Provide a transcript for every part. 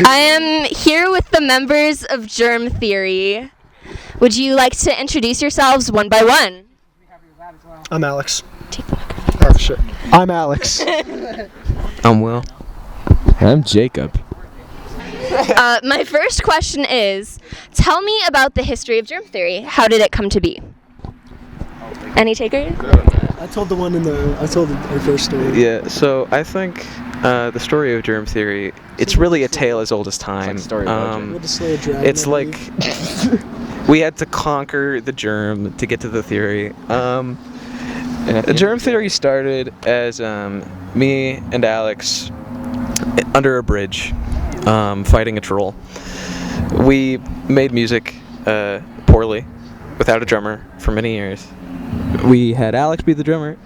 I am here with the members of Germ Theory. Would you like to introduce yourselves one by one? I'm Alex. Oh shit. I'm Alex. I'm Will. I'm Jacob. My first question is, tell me about the history of Germ Theory. How did it come to be? Any takers? I told our first story. Yeah, so I think the story of Germ Theory, it's really a tale as old as time. We had to slay a dragon, It's like we had to conquer the germ to get to the theory. The Germ Theory started as me and Alex under a bridge fighting a troll. We made music poorly, without a drummer, for many years. We had Alex be the drummer.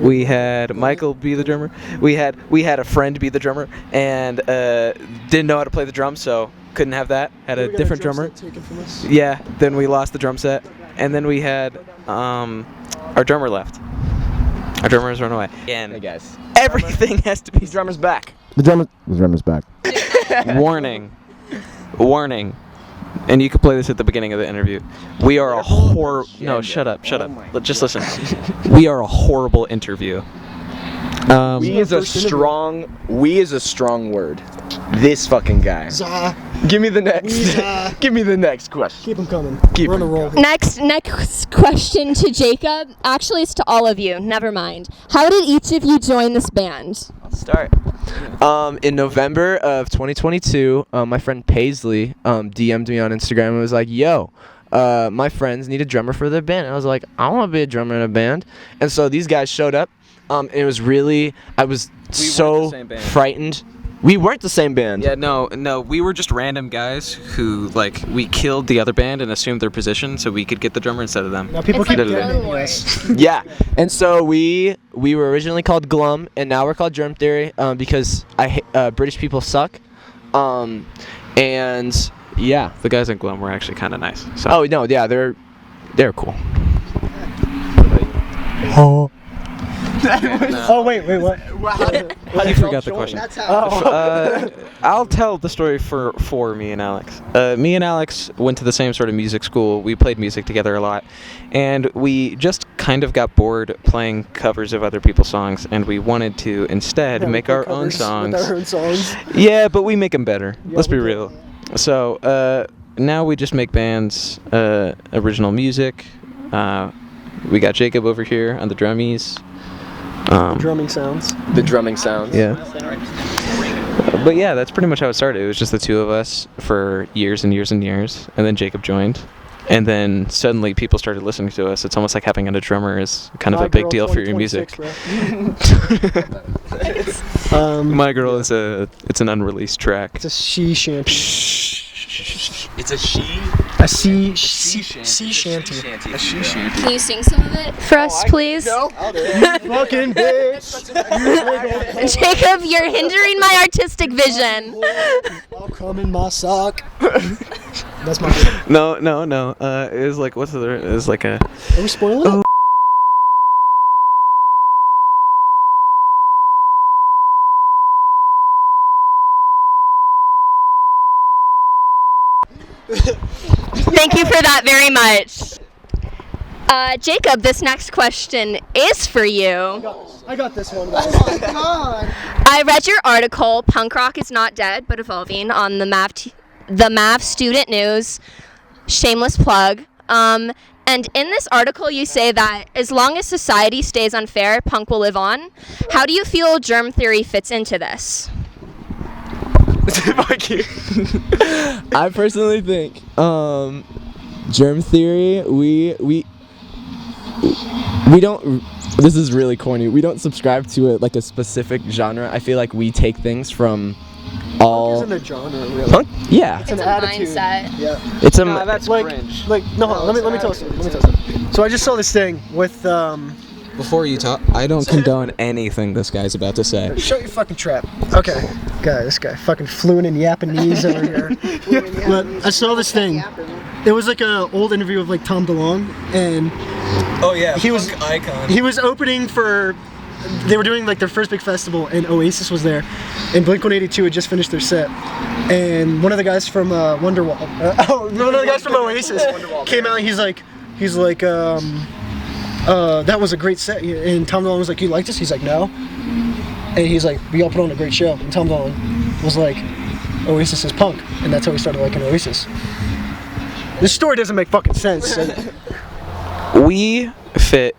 We had Michael be the drummer. We had a friend be the drummer, and didn't know how to play the drums, so couldn't have that. Had a different drummer. Yeah. Then we lost the drum set, and then we had our drummer left. Our drummer has run away. And Hey guys, everything has to be. the drummer's back. The drummer's back. Warning. And you could play this at the beginning of the interview. We are a No, shut up. Just listen. We are a horrible interview. We is a strong word. This fucking guy. Give me the next. Give me the next question. Keep them coming. Keep We're on a 'em roll. Next question to Jacob. Actually, it's to all of you. Never mind. How did each of you join this band? Start. In November of 2022, my friend Paisley DM'd me on Instagram and was like, "Yo, my friends need a drummer for their band." And I was like, "I want to be a drummer in a band." And so these guys showed up. And it was really, I was so frightened. We weren't the same band. Yeah, no, we were just random guys who, we killed the other band and assumed their position so we could get the drummer instead of them. Now people It's keep like getting Clone us. Yeah, and so we were originally called Glum, and now we're called Germ Theory because British people suck, and yeah. The guys in Glum were actually kind of nice. So. Oh no, yeah, they're cool. Oh. Oh wait, what? You forgot the question. I'll tell the story for me and Alex. Me and Alex went to the same sort of music school. We played music together a lot, and we just kind of got bored playing covers of other people's songs, and we wanted to instead make our own songs. With our own songs. Yeah, but we make them better. Yeah, Let's be we do. real. So now we just make bands, original music. We got Jacob over here on the drummies. Drumming sounds. The drumming sounds. Yeah. But yeah, that's pretty much how it started. It was just the two of us for years and years and years, and then Jacob joined. And then suddenly people started listening to us. It's almost like having a drummer is kind of a big deal for your music. My Girl is it's an unreleased track. It's a she shanty. It's a she. A sea shanty. A she shanty. Can you sing some of it for us, please? No. Fucking bitch. Jacob, you're hindering my artistic vision. I'll come in my sock. That's my. No. It was like, what's the other? It was like a. Are we spoiling it? Thank you for that very much. Jacob, this next question is for you. I got this one, guys. Oh my god. I read your article, Punk Rock is Not Dead, but Evolving, on the MAV Student News. Shameless plug. And in this article, you say that as long as society stays unfair, punk will live on. How do you feel Germ Theory fits into this? I personally think Germ Theory, we don't, this is really corny, we don't subscribe to a specific genre. I feel like we take things from all. Punk isn't a genre, really. Punk? Yeah. It's an a attitude. mindset. Yeah. It's That's like, cringe. let me tell you something. So I just saw this thing with Before you talk, I don't condone anything this guy's about to say. Shut your fucking trap. Okay. This guy fucking fluent in Japanese over here. But I saw this thing. It was like a old interview of Tom DeLonge, and Oh yeah, he was icon. he was opening for they were doing like their first big festival, and Oasis was there, and Blink-182 had just finished their set, and one of the guys from Wonderwall, one of the guys from Oasis came out. He's like, that was a great set. And Tom DeLonge was like, you liked this? He's like, no. And he's like, we all put on a great show. And Tom DeLonge was like, Oasis is punk, and that's how we started liking Oasis. This story doesn't make fucking sense. We fit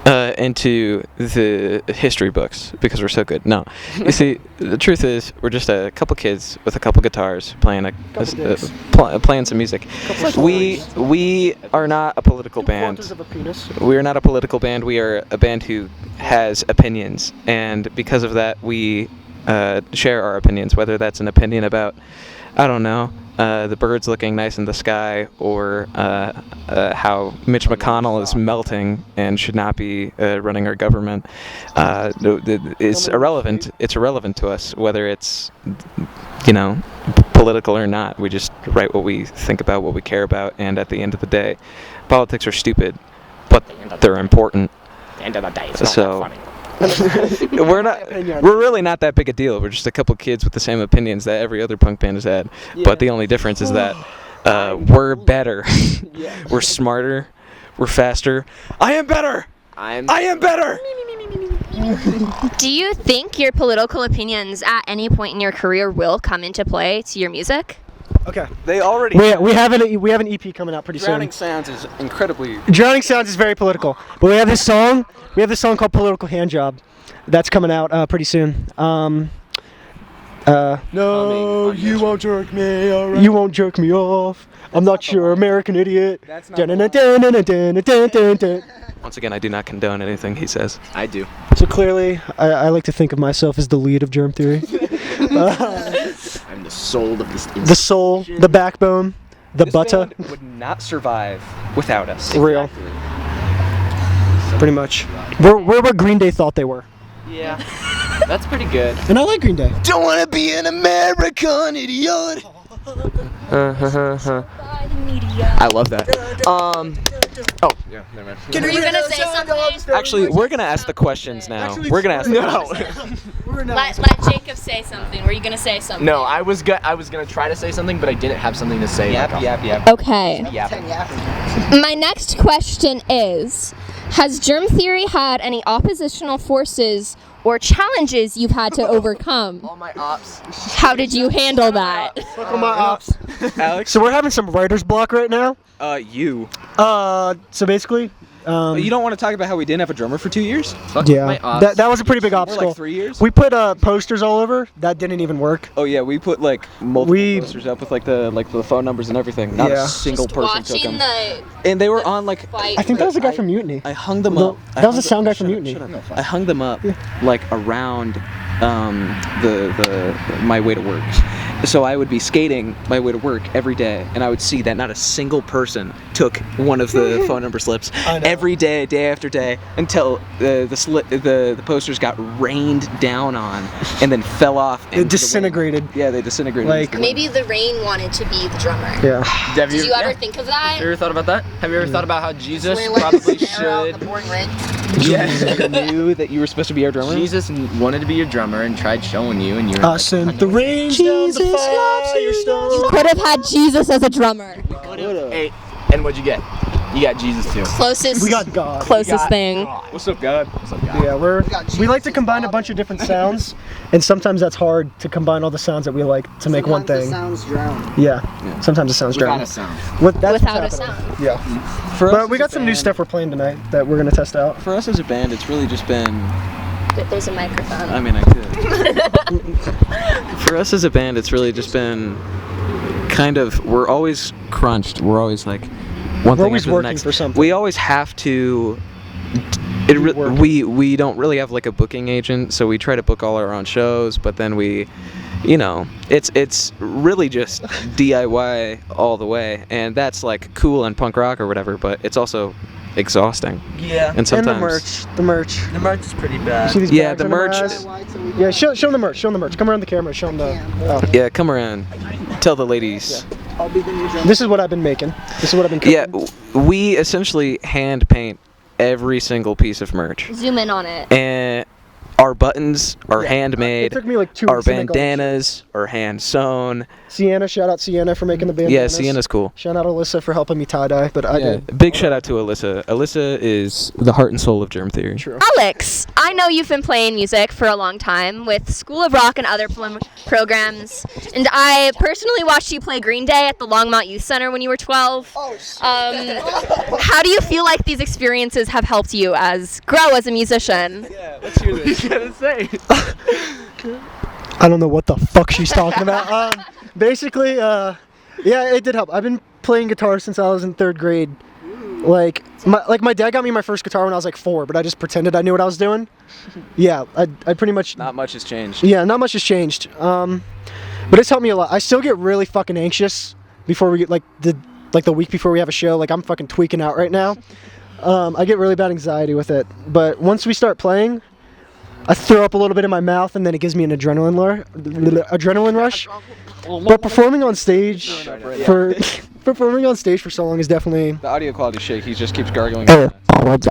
into the history books because we're so good. No, you see, the truth is, we're just a couple kids with a couple guitars playing playing some music. We are not a political band. We are not a political band. We are a band who has opinions, and because of that, we share our opinions. Whether that's an opinion about, I don't know, the birds looking nice in the sky, or how Mitch McConnell is melting and should not be running our government. It's irrelevant. It's irrelevant to us whether it's, political or not. We just write what we think about, what we care about, and at the end of the day, politics are stupid, but they're important. At the end of the day, it's not So- that funny. We're really not that big a deal. We're just a couple kids with the same opinions that every other punk band has had. But the only difference is that we're better. We're smarter. We're faster. I am better. I am better. Do you think your political opinions at any point in your career will come into play to your music? Okay. They already. We have an EP coming out pretty Drowning soon. Sounds is incredibly. Drowning Sounds is very political, but we have this song. We have this song called "Political Handjob," that's coming out pretty soon. No, you won't jerk me. Right. You won't jerk me off. I'm not your American idiot. That's not. Once again, I do not condone anything he says. I do. So clearly, I like to think of myself as the lead of Germ Theory. I'm the soul of this. The soul, the backbone, the butter. Would not survive without us. Real. Pretty much. We're what Green Day thought they were. Yeah, that's pretty good. And I like Green Day. Don't wanna be an American idiot. I love that. Oh, yeah, never mind. Were you gonna say something? Actually, we're gonna ask the questions now. We're gonna ask the questions. Let Jacob say something. Were you gonna say something? No, I was gonna try to say something, but I didn't have something to say. Yep. Okay. My next question is, has Germ Theory had any oppositional forces or challenges you've had to overcome? All my ops. How did you handle that? Fuck all my ops. Alex? So we're having some writer's block right now. You. So basically, You don't want to talk about how we didn't have a drummer for 2 years? yeah, that was a pretty big More obstacle. like 3 years? We put posters all over. That didn't even work. Oh yeah, we put like multiple posters up with like the phone numbers and everything. Not Yeah. a single person took Watching them. the And they were on like fight. I think that was the guy from Mutiny. I hung them No, up. that was the sound guy from Mutiny. I hung them up like around my way to work. So I would be skating my way to work every day, and I would see that not a single person took one of the phone number slips every day, day after day, until the posters got rained down on, and then fell off. It disintegrated. Yeah, they disintegrated. Like- Maybe the rain wanted to be the drummer. Yeah. Have Did you ever think of that? Have you ever thought about that? Have you ever thought about how Jesus probably should? Yes, you knew that you were supposed to be our drummer. Jesus wanted to be your drummer and tried showing you, and you were I sent the rain down the firestone. You could have had Jesus as a drummer. Hey, and what'd you get? You got Jesus too. Closest. We got God. Closest thing. What's up, God? Yeah, we like to combine a bunch of different sounds, and sometimes that's hard to combine all the sounds that we like to make one thing. Sounds drowned. Yeah. Sometimes it sounds Without drowned. a sound. Without a what's sound. happening. Yeah. For But us we as got a some new band- stuff we're playing tonight that we're gonna test out. For us as a band, it's really just been. There's a microphone. I mean, I could. For us as a band, it's really just been kind of. We're always crunched. We're always like one We're thing always after the working next. for something. We always have to. Work. We don't really have like a booking agent, so we try to book all our own shows, but then we. It's really just DIY all the way, and that's like cool and punk rock or whatever, but it's also exhausting. Yeah. And sometimes. The merch. The merch is pretty bad. See these Yeah, bags the under my merch- ass? Yeah, show them the merch. Show them the merch. Come around the camera. Show them the. Oh. Yeah, come around. Tell the ladies. I'll be the new drummer. This is what I've been making. This is what I've been cooking. Yeah, we essentially hand paint every single piece of merch. Zoom in on it. And Our buttons are Yeah. handmade. It took me like 2 Our weeks to make all this bandanas are hand sewn. Sienna, shout out Sienna for making the bandanas. Yeah, Sienna's cool. Shout out Alyssa for helping me tie-dye, but I did. Big shout out to Alyssa. Alyssa is the heart and soul of Germ Theory. True. Alex, I know you've been playing music for a long time with School of Rock and other programs, and I personally watched you play Green Day at the Longmont Youth Center when you were 12. How do you feel like these experiences have helped you grow as a musician? Yeah, let's hear this. You gotta say. I don't know what the fuck she's talking about. Basically, yeah, it did help. I've been playing guitar since I was in 3rd grade. Like my dad got me my first guitar when I was like 4, but I just pretended I knew what I was doing. Yeah, I pretty much. Not much has changed. Yeah, not much has changed. But it's helped me a lot. I still get really fucking anxious before we get the week before we have a show. Like I'm fucking tweaking out right now. I get really bad anxiety with it. But once we start playing, I throw up a little bit in my mouth, and then it gives me an adrenaline rush. But performing on stage for so long is definitely. The audio quality shake. He just keeps gargling. It's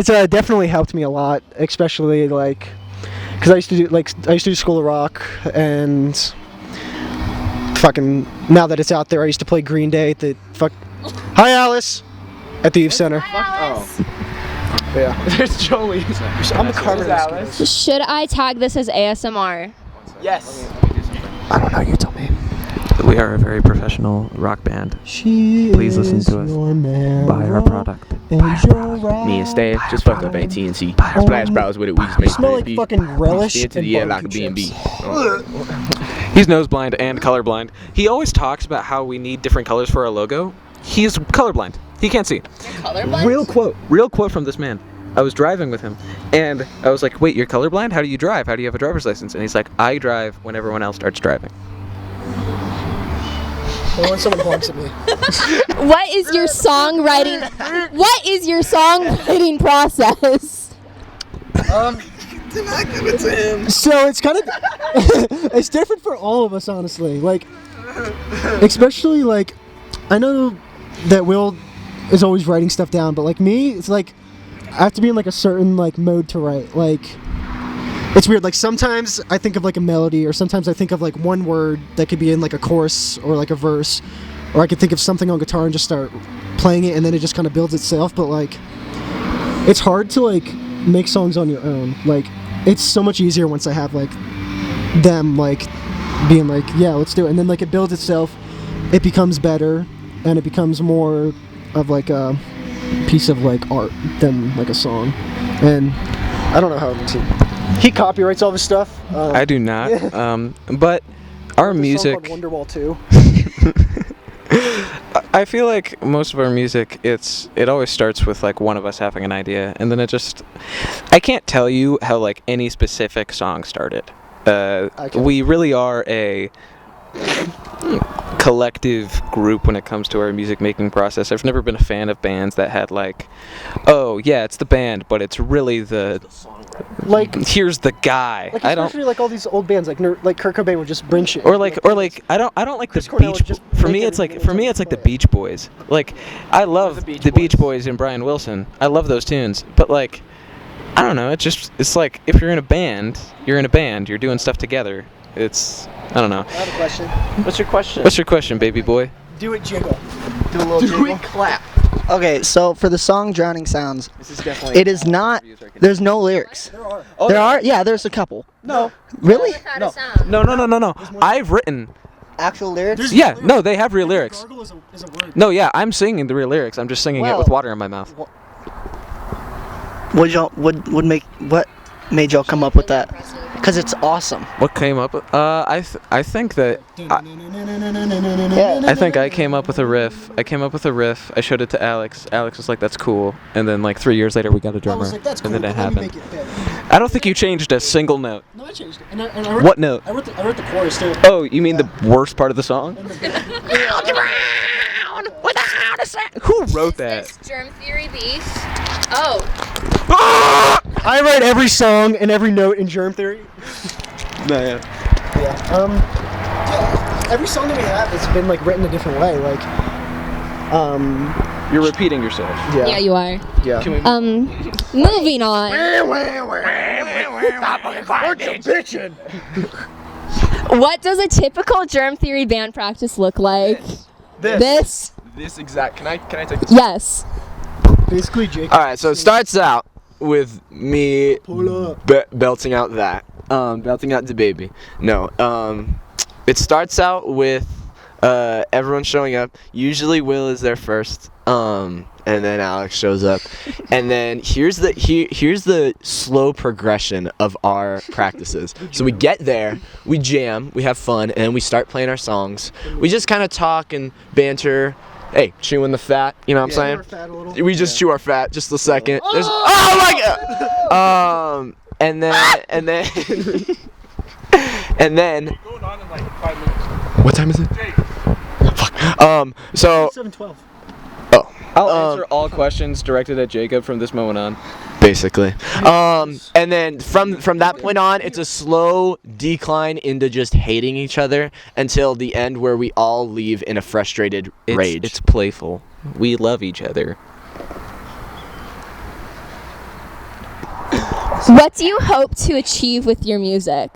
definitely helped me a lot, especially like, because I used to do School of Rock, and fucking now that it's out there, I used to play Green Day at the Hi Alice, at the Youth Center. Yeah. There's Jolie. I'm a carver. Should I tag this as ASMR? Yes. I don't know. You tell me. We are a very professional rock band. Please listen to us. Buy our product. Me and Stan just fucked up AT&T. Splash Bros with it. We just made Smell like fucking relish into and the air like a barbecue B&B. chips. He's nose blind and colorblind. He always talks about how we need different colors for our logo. He's colorblind. He can't see. Real quote from this man. I was driving with him, and I was like, wait, you're colorblind? How do you drive? How do you have a driver's license? And he's like, I drive when everyone else starts driving. Or when someone honks at me. What is your songwriting? What is your songwriting process? So it's kind of it's different for all of us, honestly. Like, especially like, I know that Will is always writing stuff down, but like me, it's like I have to be in like a certain like mode to write. Like, it's weird. Like sometimes I think of like a melody, or sometimes I think of like one word that could be in like a chorus or like a verse, or I could think of something on guitar and just start playing it, and then it just kind of builds itself. But like, it's hard to like make songs on your own. Like, it's so much easier once I have like them like being like, yeah, let's do it, and then like it builds itself. It becomes better, and it becomes more of like a piece of like art than like a song. And I don't know how he copyrights all of his stuff. I do not. But our music. Wonderwall 2. I feel like most of our music, it always starts with like one of us having an idea, and then I can't tell you how like any specific song started. We really are a collective group when it comes to our music making process. I've never been a fan of bands that had like, oh yeah, it's the band, but it's really like, here's the guy. Like, I don't. Especially like all these old bands, like Kurt Cobain would just bring shit. Or like I don't like Chris the Cornell Beach. would just For make me, it's everything like into the a Beach Boys. Like, I love the Beach Boys and Brian Wilson. I love those tunes. But like, I don't know. It's like if you're in a band, you're in a band. You're doing stuff together. I don't know. I have a question. What's your question? What's your question, baby boy? Do it jiggle. Do a little jiggle. Clap. Okay, so for the song Drowning Sounds, This is definitely. it is not, there's no lyrics. There are. There are? Yeah, there's a couple. No. Really? No. I've written. Actual lyrics? There's Yeah, lyrics. no, they have real lyrics. Gargle is a word. No, yeah, I'm singing the real lyrics. I'm just singing it Well- with water in my mouth. What made y'all come up with that? Because it's awesome. What came up? I think that. Yeah. I think I came up with a riff. I showed it to Alex. Alex was like, "That's cool." And then like 3 years later, we got a I drummer. was like, that's cool. And then it but let me happened. make it better. I don't think you changed a single note. No, I changed it. And I wrote What note? I wrote the chorus too. Oh, you mean the worst part of the song? Who wrote that? Germ Theory beef. Oh. I write every song and every note in Germ Theory. No, yeah. Yeah. Every song that we have has been like written a different way. Like, You're repeating yourself. yeah. Yeah, you are. Yeah. Moving on. bitching. What does a typical Germ Theory band practice look like? This? This exact. Can I take this? Yes. Basically, Jake. All right, so it starts out with me Pull up. belting out that, belting out the baby. No, it starts out with everyone showing up. Usually Will is there first, and then Alex shows up, and then here's the slow progression of our practices. So we get there, we jam, we have fun, and then we start playing our songs. We just kind of talk and banter. Hey, chewing the fat, you know what I'm saying? We just chew our fat just a second. Oh my god! And then and then Going on in like 5 minutes. what time is it? Fuck. So 7:12. I'll answer all questions directed at Jacob from this moment on. basically. And then from that point on, it's a slow decline into just hating each other until the end where we all leave in a frustrated rage. It's playful. We love each other. What do you hope to achieve with your music?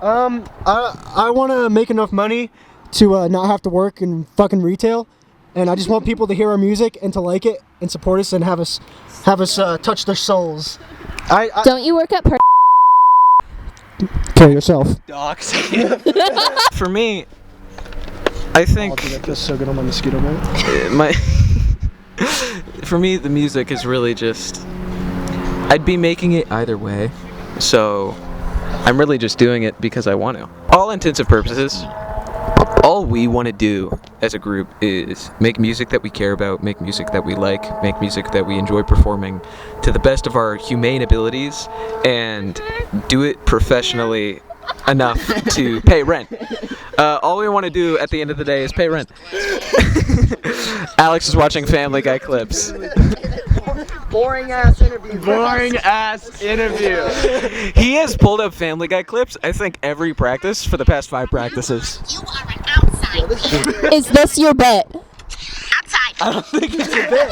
I want to make enough money to not have to work in fucking retail, and I just want people to hear our music and to like it and support us and have us touch their souls. Don't you work at Kill yourself. Docs. For me, I think That feels so good on my mosquito bite. for me, the music is really just, I'd be making it either way, so I'm really just doing it because I want to. All intents and purposes, all we want to do as a group is make music that we care about, make music that we like, make music that we enjoy performing to the best of our humane abilities, and do it professionally enough to pay rent. All we want to do at the end of the day is pay rent. Alex is watching Family Guy clips. Boring ass interview. Boring ass interview. He has pulled up Family Guy clips, I think, every practice for the past 5 practices. You are an outsider. Is this your bit? Outside. I don't think it's a bit.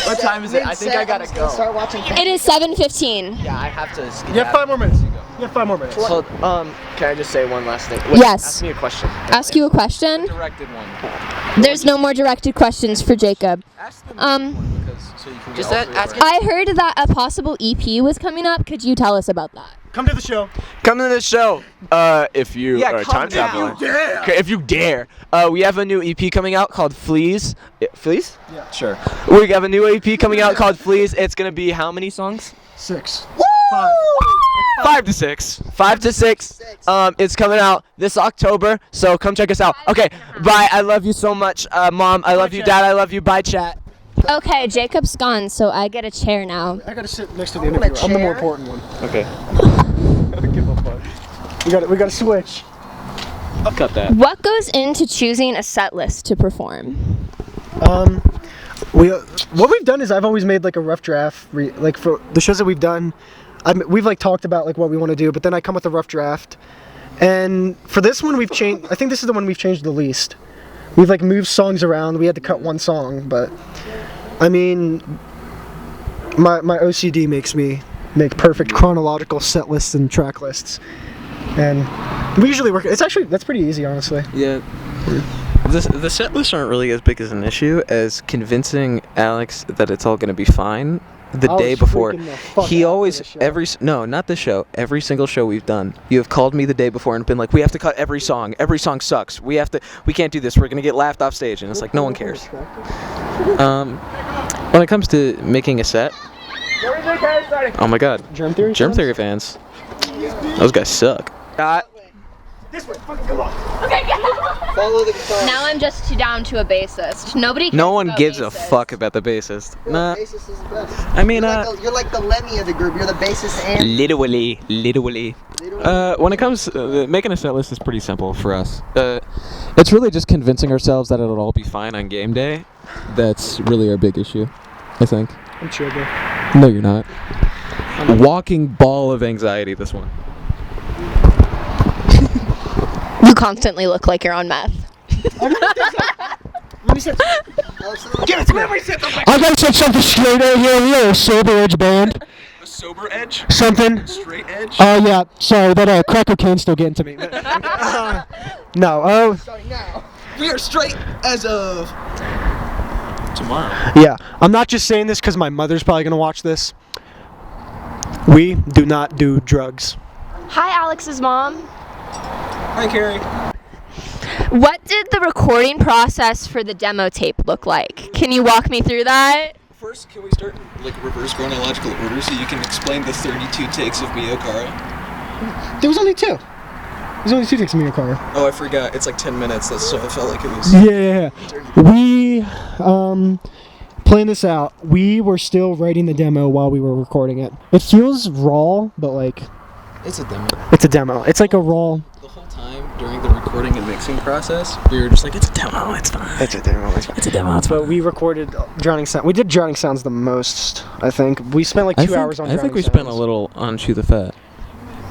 What time is it? I think I gotta go. Start watching. It is 7:15. Yeah, I have to. You have 5 more minutes. You have 5 more minutes. So, can I just say one last thing? Yes. Ask me a question. Ask you a question? Directed one. There's no more directed questions for Jacob. Just ask. I heard that a possible EP was coming up. Could you tell us about that? Come to the show. Come to the show. If you are a time traveler. Okay, if you dare. We have a new EP coming out called Fleas. Fleas? Yeah. Sure. We have a new EP coming out called Fleas. It's gonna be how many songs? 6. 5 to 6. 5 to 6. It's coming out this October, so come check us out. Okay, bye. I love you so much, Mom. I love you, Dad. I love you. Bye, chat. Okay, Jacob's gone, so I get a chair now. I gotta sit next to the interviewer. I'm the more important one. Okay. Give a fuck. We gotta switch. I'll cut that. What goes into choosing a set list to perform? What we've done is I've always made like a rough draft, like for the shows that we've done. We've like talked about like what we want to do, but then I come with a rough draft. And for this one, we've changed. I think this is the one we've changed the least. We've like moved songs around. We had to cut one song, but I mean, my OCD makes me make perfect chronological set lists and track lists, and we usually work. That's pretty easy, honestly. Yeah. The set lists aren't really as big as an issue as convincing Alex that it's all going to be fine the I day was before. freaking the fuck He out always for the show. no, not the show. Every single show we've done, you have called me the day before and been like, "We have to cut every song. Every song sucks. We can't do this. We're going to get laughed off stage." And it's like, no one cares. When it comes to making a set, oh my god, Germ Theory. Germ fans? Theory fans, those guys suck. This way. Fucking come on. Follow the guitar. Now I'm just down to a bassist. Nobody cares No one about gives a bassists. fuck about the bassist. Nah, Bassist is the best. I mean, You're like the Lemmy of the group. You're the bassist and. literally. When it comes, making a set list is pretty simple for us. It's really just convincing ourselves that it'll all be fine on game day. That's really our big issue, I think. I'm chill, bro. No, you're not. Walking ball of anxiety, this one. You constantly look like you're on meth. Let me sit. Give it to me. I gotta set something straight out here. We are a sober edge band. A sober edge? Something. Straight edge? Oh yeah. Sorry, that crack cocaine still getting to me. No. Oh. We are straight as of tomorrow. Yeah. I'm not just saying this because my mother's probably gonna watch this. We do not do drugs. Hi, Alex's mom. Hi, Carrie. What did the recording process for the demo tape look like? Can you walk me through that? First, can we start like reverse chronological order so you can explain the 32 takes of Miyokara? There was only 2. There's only 2 takes of me in a car. Oh, I forgot. It's like 10 minutes, so I felt like it was... Yeah. We, playing this out, we were still writing the demo while we were recording it. It feels raw, but like... It's a demo. It's a demo. It's like a raw... The whole time during the recording and mixing process, we were just like, it's a demo, it's fine. It's a demo. It's fine. It's a demo, it's fine. But we recorded Drowning Sound. We did Drowning Sounds the most, I think. We spent like 2 hours on Drowning I think we Sounds. spent a little on Chew the Fat.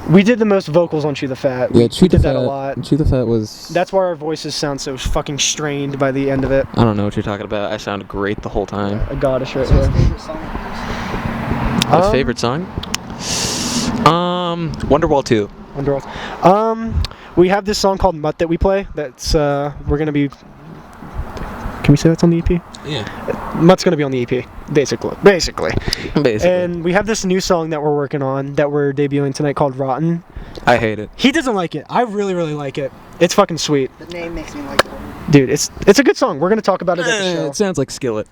We did the most vocals on Chew the Fat. Yeah, we did that a lot. Chew the Fat was... That's why our voices sound so fucking strained by the end of it. I don't know what you're talking about. I sounded great the whole time. A goddess right here. My favorite song? Wonderwall 2. Underworld. We have this song called Mutt that we play. That's we're gonna be. Can we say that's on the EP? Yeah. Mutt's gonna be on the EP, basically. Basically. And we have this new song that we're working on that we're debuting tonight called Rotten. I hate it. He doesn't like it. I really, really like it. It's fucking sweet. The name makes me like it. Dude, it's a good song. We're gonna talk about it at the show. It sounds like Skillet.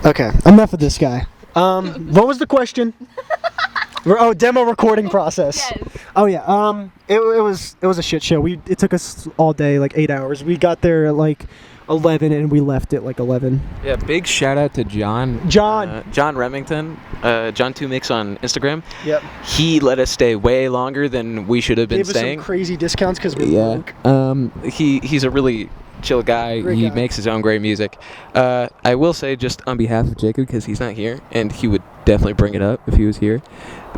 Okay, enough of this guy. What was the question? Oh, demo recording process. Yes. Oh yeah. It was a shit show. It took us all day, like 8 hours. We got there at like 11 and we left at like 11. Yeah, big shout out to John. John Remington. John 2 Mix on Instagram. Yep. He let us stay way longer than we should have been Gave us staying. some crazy discounts because we're broke. He's a really chill guy. Great He guy. makes his own great music. I will say, just on behalf of Jacob, because he's not here, and he would definitely bring it up if he was here.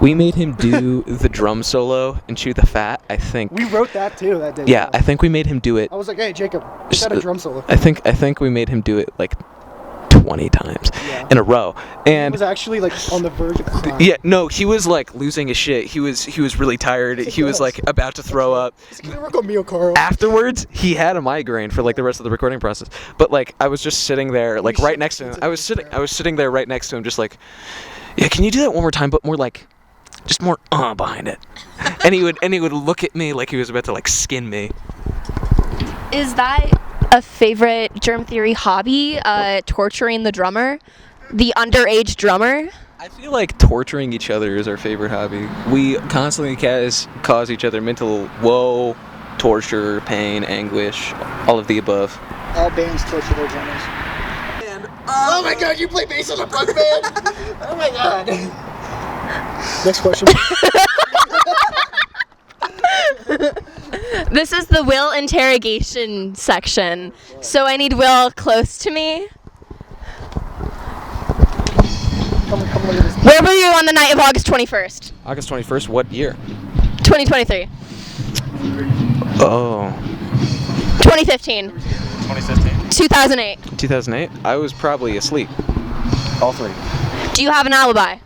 We made him do the drum solo and Chew the Fat. I think. We wrote that too that day. Yeah, I think we made him do it. I was like, hey Jacob, we got a drum solo. I think we made him do it like 20 times in a row. He And was actually like on the verge of crying. yeah, no, he was like losing his shit. He was really tired. He was like about to throw up. Can we work on Mio Carl? Afterwards, he had a migraine for like the rest of the recording process. But like I was just sitting there like right next to him. I was sitting there right next to him just like, yeah, can you do that one more time but more like just more behind it. And he would look at me like he was about to like skin me. Is that a favorite Germ Theory hobby? Torturing the drummer? The underage drummer? I feel like torturing each other is our favorite hobby. We constantly cause each other mental woe, torture, pain, anguish, all of the above. All bands torture their drummers. Oh my god, you play bass on a punk band? Oh my god. Next question. This is the Will interrogation section. So I need Will close to me. Come look at this. Where were you on the night of August 21st? August 21st, what year? 2023. Oh. 2015. 2015? 2008. 2008? I was probably asleep. All three. Do you have an alibi?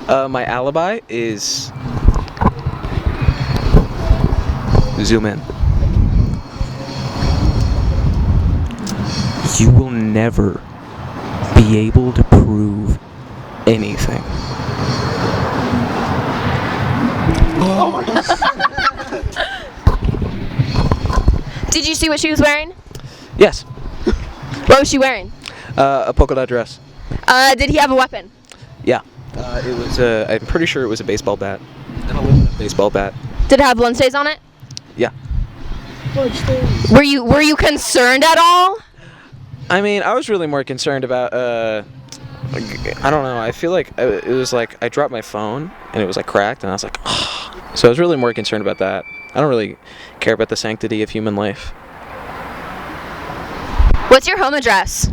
My alibi is... Zoom in. You will never be able to prove anything. Did you see what she was wearing? Yes. What was she wearing? A polka dot dress. Did he have a weapon? Yeah. It was I'm pretty sure it was a baseball bat. An aluminum baseball bat. Did it have blood stains on it? Yeah. Were you concerned at all? I mean, I was really more concerned about, I don't know, I feel like it was like I dropped my phone and it was like cracked and I was like, oh. So I was really more concerned about that. I don't really care about the sanctity of human life. What's your home address?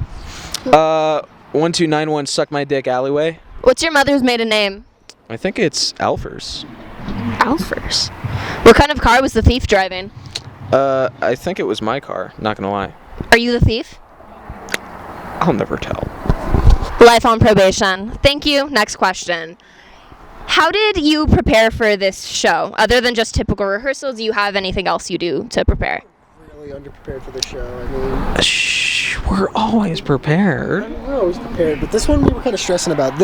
1291 Suck My Dick Alleyway. What's your mother's maiden name? I think it's Alfers. Alfers. What kind of car was the thief driving? I think it was my car, not gonna lie. Are you the thief? I'll never tell. Life on probation. Thank you. Next question. How did you prepare for this show? Other than just typical rehearsals, do you have anything else you do to prepare? Really underprepared for this show. I mean, Shh, we're always prepared. we're always prepared, but this one we were kind of stressing about.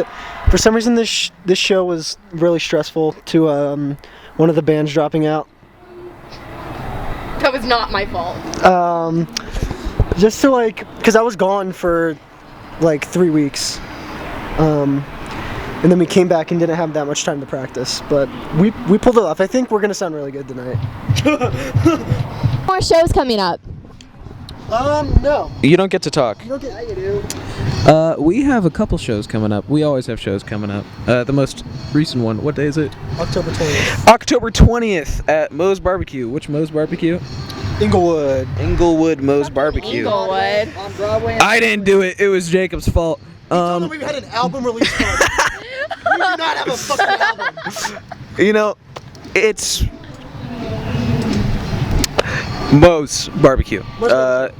For some reason, this show was really stressful to one of the bands dropping out. That was not my fault. Just to because I was gone for 3 weeks. And then we came back and didn't have that much time to practice, but we pulled it off. I think we're gonna sound really good tonight. More shows coming up. No. You don't get to talk. You don't get. You do. We have a couple shows coming up. We always have shows coming up. The most recent one, what day is it? October 20th. October 20th at Moe's Barbecue. Which Moe's Barbecue? Inglewood. Inglewood Moe's Barbecue. Inglewood. On Broadway. I didn't do it. It was Jacob's fault. We had an album release party. We do not have a fucking album. You know, it's Moe's Barbecue.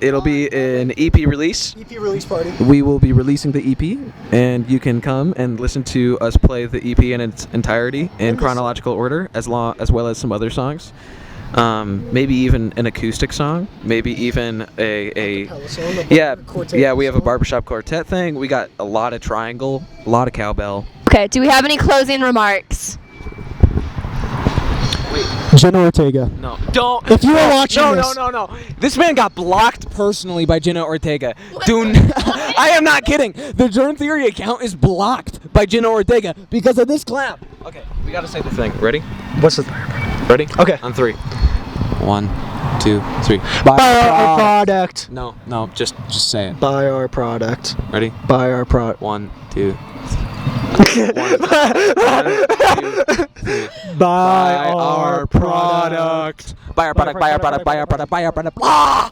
It'll be an EP release. EP release party. We will be releasing the EP, and you can come and listen to us play the EP in its entirety in chronological order, as well as some other songs. Maybe even an acoustic song. Maybe even a yeah. We have a barbershop quartet thing. We got a lot of triangle, a lot of cowbell. Okay, do we have any closing remarks? Jenna Ortega. No, don't. If you are watching this. No. This man got blocked personally by Jenna Ortega. I am not kidding. The Germ Theory account is blocked by Jenna Ortega because of this clap. Okay, we gotta say the thing. Ready? What's the Ready? Okay. On 3. 1, 2, 3. Buy our product. No, just say it. Buy our product. Ready? Buy our product. 1, 2. Buy our product. Buy our product. Buy our product. Buy our product. Buy our product. Buy our product.